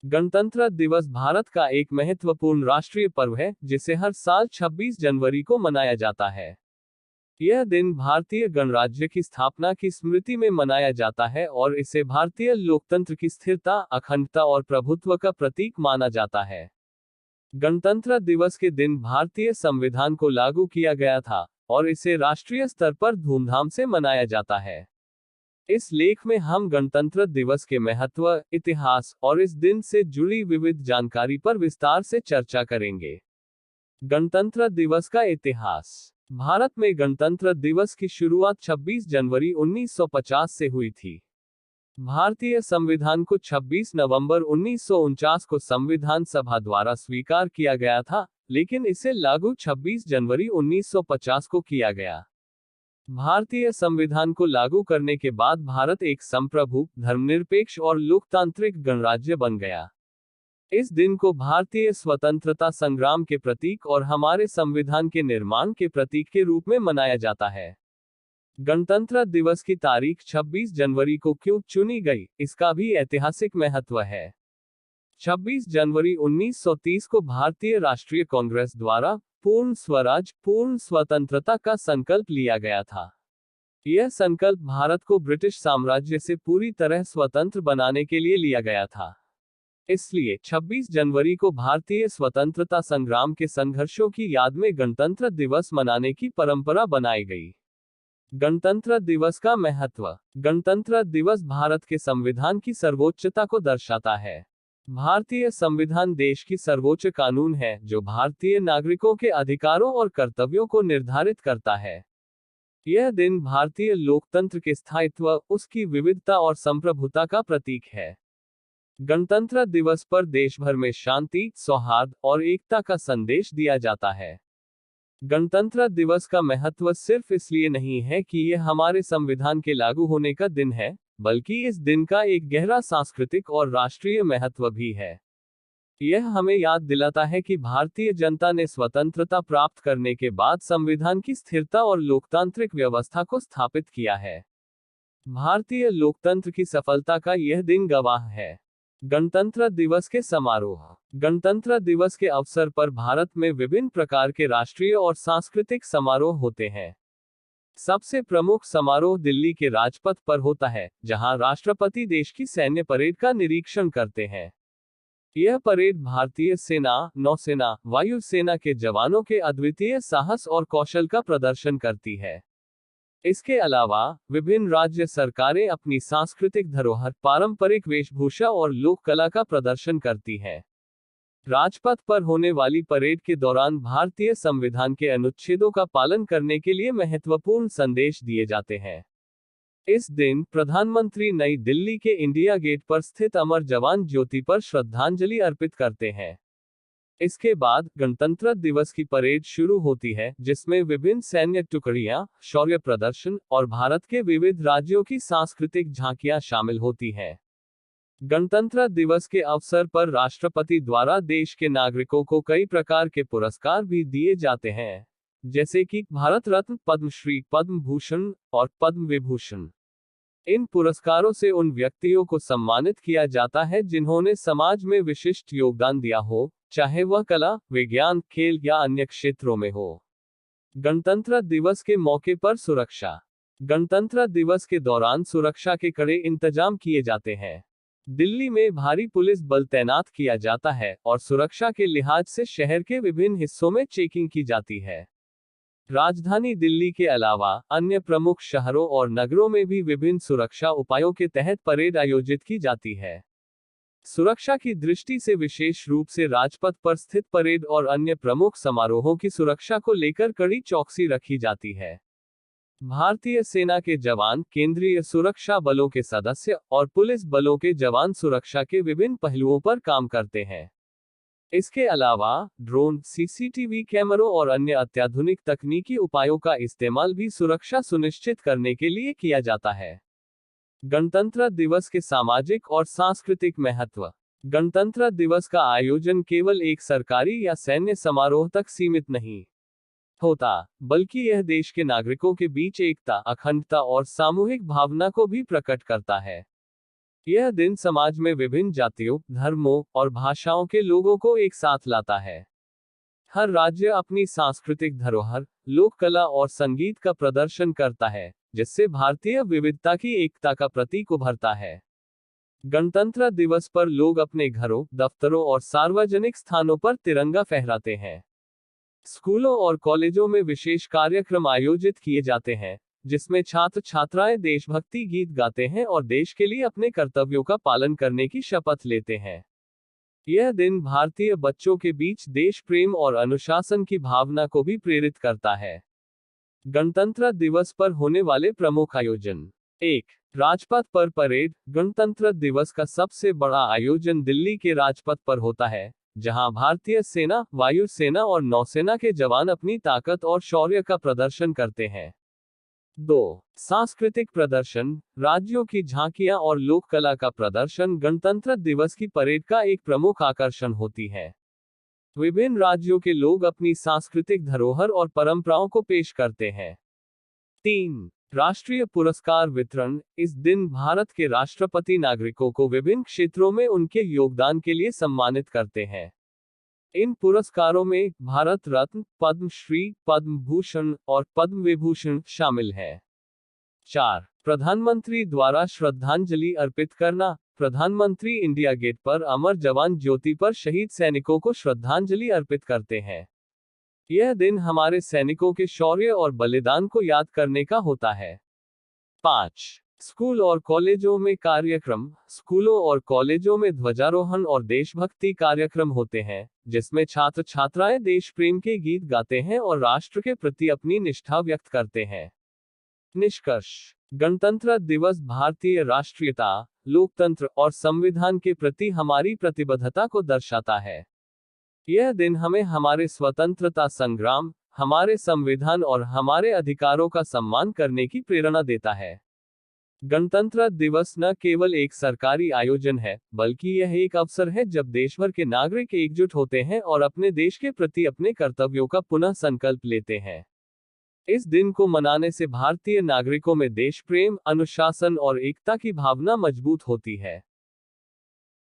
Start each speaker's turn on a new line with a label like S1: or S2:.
S1: गणतंत्र दिवस भारत का एक महत्वपूर्ण राष्ट्रीय पर्व है जिसे हर साल 26 जनवरी को मनाया जाता है। यह दिन भारतीय गणराज्य की स्थापना की स्मृति में मनाया जाता है और इसे भारतीय लोकतंत्र की स्थिरता, अखंडता और प्रभुत्व का प्रतीक माना जाता है। गणतंत्र दिवस के दिन भारतीय संविधान को लागू किया गया था और इसे राष्ट्रीय स्तर पर धूमधाम से मनाया जाता है। इस लेख में हम गणतंत्र दिवस के महत्व, इतिहास और इस दिन से जुड़ी विविध जानकारी पर विस्तार से चर्चा करेंगे। गणतंत्र दिवस का इतिहास। भारत में गणतंत्र दिवस की शुरुआत 26 जनवरी 1950 से हुई थी। भारतीय संविधान को 26 नवंबर 1949 को संविधान सभा द्वारा स्वीकार किया गया था, लेकिन इसे लागू 26 जनवरी 1950 को किया गया। भारतीय संविधान को लागू करने के बाद भारत एक संप्रभु, धर्मनिरपेक्ष और लोकतांत्रिक गणराज्य बन गया। इस दिन को भारतीय स्वतंत्रता संग्राम के प्रतीक और हमारे संविधान के निर्माण के प्रतीक के रूप में मनाया जाता है। गणतंत्र दिवस की तारीख 26 जनवरी को क्यों चुनी गई, इसका भी ऐतिहासिक महत्व है। 26 जनवरी 1930 को भारतीय राष्ट्रीय कांग्रेस द्वारा पूर्ण स्वराज, पूर्ण स्वतंत्रता का संकल्प लिया गया था। यह संकल्प भारत को ब्रिटिश साम्राज्य से पूरी तरह स्वतंत्र बनाने के लिए लिया गया था। इसलिए 26 जनवरी को भारतीय स्वतंत्रता संग्राम के संघर्षों की याद में गणतंत्र दिवस मनाने की परंपरा बनाई गई। गणतंत्र दिवस का महत्व। गणतंत्र दिवस भारत के संविधान की सर्वोच्चता को दर्शाता है। भारतीय संविधान देश की सर्वोच्च कानून है जो भारतीय नागरिकों के अधिकारों और कर्तव्यों को निर्धारित करता है। यह दिन भारतीय लोकतंत्र के स्थायित्व, उसकी विविधता और संप्रभुता का प्रतीक है। गणतंत्र दिवस पर देश भर में शांति, सौहार्द और एकता का संदेश दिया जाता है। गणतंत्र दिवस का महत्व सिर्फ इसलिए नहीं है कि यह हमारे संविधान के लागू होने का दिन है, बल्कि इस दिन का एक गहरा सांस्कृतिक और राष्ट्रीय महत्व भी है। यह हमें याद दिलाता है कि भारतीय जनता ने स्वतंत्रता प्राप्त करने के बाद संविधान की स्थिरता और लोकतांत्रिक व्यवस्था को स्थापित किया है। भारतीय लोकतंत्र की सफलता का यह दिन गवाह है। गणतंत्र दिवस के समारोह। गणतंत्र दिवस के अवसर पर भारत में विभिन्न प्रकार के राष्ट्रीय और सांस्कृतिक समारोह होते हैं। सबसे प्रमुख समारोह दिल्ली के राजपथ पर होता है, जहां राष्ट्रपति देश की सैन्य परेड का निरीक्षण करते हैं। यह परेड भारतीय सेना, नौसेना, वायुसेना के जवानों के अद्वितीय साहस और कौशल का प्रदर्शन करती है। इसके अलावा विभिन्न राज्य सरकारें अपनी सांस्कृतिक धरोहर, पारंपरिक वेशभूषा और लोक कला का प्रदर्शन करती हैं। राजपथ पर होने वाली परेड के दौरान भारतीय संविधान के अनुच्छेदों का पालन करने के लिए महत्वपूर्ण संदेश दिए जाते हैं। इस दिन प्रधानमंत्री नई दिल्ली के इंडिया गेट पर स्थित अमर जवान ज्योति पर श्रद्धांजलि अर्पित करते हैं। इसके बाद गणतंत्र दिवस की परेड शुरू होती है, जिसमें विभिन्न सैन्य टुकड़ियां, शौर्य प्रदर्शन और भारत के विविध राज्यों की सांस्कृतिक झांकियां शामिल होती हैं। गणतंत्र दिवस के अवसर पर राष्ट्रपति द्वारा देश के नागरिकों को कई प्रकार के पुरस्कार भी दिए जाते हैं, जैसे कि भारत रत्न, पद्मश्री, पद्म भूषण और पद्म विभूषण। इन पुरस्कारों से उन व्यक्तियों को सम्मानित किया जाता है जिन्होंने समाज में विशिष्ट योगदान दिया हो, चाहे वह कला, विज्ञान, खेल या अन्य क्षेत्रों में हो। गणतंत्र दिवस के मौके पर सुरक्षा। गणतंत्र दिवस के दौरान सुरक्षा के कड़े इंतजाम किए जाते हैं। दिल्ली में भारी पुलिस बल तैनात किया जाता है और सुरक्षा के लिहाज से शहर के विभिन्न हिस्सों में चेकिंग की जाती है। राजधानी दिल्ली के अलावा अन्य प्रमुख शहरों और नगरों में भी विभिन्न सुरक्षा उपायों के तहत परेड आयोजित की जाती है। सुरक्षा की दृष्टि से विशेष रूप से राजपथ पर स्थित परेड और अन्य प्रमुख समारोहों की सुरक्षा को लेकर कड़ी चौकसी रखी जाती है। भारतीय सेना के जवान, केंद्रीय सुरक्षा बलों के सदस्य और पुलिस बलों के जवान सुरक्षा के विभिन्न पहलुओं पर काम करते हैं। इसके अलावा ड्रोन, सीसीटीवी कैमरों और अन्य अत्याधुनिक तकनीकी उपायों का इस्तेमाल भी सुरक्षा सुनिश्चित करने के लिए किया जाता है। गणतंत्र दिवस के सामाजिक और सांस्कृतिक महत्व। गणतंत्र दिवस का आयोजन केवल एक सरकारी या सैन्य समारोह तक सीमित नहीं होता, बल्कि यह देश के नागरिकों के बीच एकता, अखंडता और सामूहिक भावना को भी प्रकट करता है। यह दिन समाज में विभिन्न जातियों, धर्मों और भाषाओं के लोगों को एक साथ लाता है। हर राज्य अपनी सांस्कृतिक धरोहर, लोक कला और संगीत का प्रदर्शन करता है, जिससे भारतीय विविधता की एकता का प्रतीक उभरता है। गणतंत्र दिवस पर लोग अपने घरों, दफ्तरों और सार्वजनिक स्थानों पर तिरंगा फहराते हैं। स्कूलों और कॉलेजों में विशेष कार्यक्रम आयोजित किए जाते हैं, जिसमें छात्र छात्राएं देशभक्ति गीत गाते हैं और देश के लिए अपने कर्तव्यों का पालन करने की शपथ लेते हैं। यह दिन भारतीय बच्चों के बीच देश प्रेम और अनुशासन की भावना को भी प्रेरित करता है। गणतंत्र दिवस पर होने वाले प्रमुख आयोजन। 1. राजपथ पर परेड। गणतंत्र दिवस का सबसे बड़ा आयोजन दिल्ली के राजपथ पर होता है, जहां भारतीय सेना, वायु सेना और नौसेना के जवान अपनी ताकत और शौर्य का प्रदर्शन करते हैं। 2. सांस्कृतिक प्रदर्शन। राज्यों की झांकियां और लोक कला का प्रदर्शन गणतंत्र दिवस की परेड का एक प्रमुख आकर्षण होती है। विभिन्न राज्यों के लोग अपनी सांस्कृतिक धरोहर और परंपराओं को पेश करते हैं। 3. राष्ट्रीय पुरस्कार वितरण। इस दिन भारत के राष्ट्रपति नागरिकों को विभिन्न क्षेत्रों में उनके योगदान के लिए सम्मानित करते हैं। इन पुरस्कारों में भारत रत्न, पद्म श्री, पद्म भूषण और पद्म विभूषण शामिल हैं। 4. प्रधानमंत्री द्वारा श्रद्धांजलि अर्पित करना। प्रधानमंत्री इंडिया गेट पर अमर जवान ज्योति पर शहीद सैनिकों को श्रद्धांजलि अर्पित करते हैं। यह दिन हमारे सैनिकों के शौर्य और बलिदान को याद करने का होता है। 5. स्कूल और कॉलेजों में कार्यक्रम। स्कूलों और कॉलेजों में ध्वजारोहण और देशभक्ति कार्यक्रम होते हैं, जिसमें छात्र छात्राएं देश प्रेम के गीत गाते हैं और राष्ट्र के प्रति अपनी निष्ठा व्यक्त करते हैं। निष्कर्ष। गणतंत्र दिवस भारतीय राष्ट्रीयता, लोकतंत्र और संविधान के प्रति हमारी प्रतिबद्धता को दर्शाता है। यह दिन हमें हमारे स्वतंत्रता संग्राम, हमारे संविधान और हमारे अधिकारों का सम्मान करने की प्रेरणा देता है। गणतंत्र दिवस न केवल एक सरकारी आयोजन है, बल्कि यह एक अवसर है जब देश भर के नागरिक एकजुट होते हैं और अपने देश के प्रति अपने कर्तव्यों का पुनः संकल्प लेते हैं। इस दिन को मनाने से भारतीय नागरिकों में देश प्रेम, अनुशासन और एकता की भावना मजबूत होती है।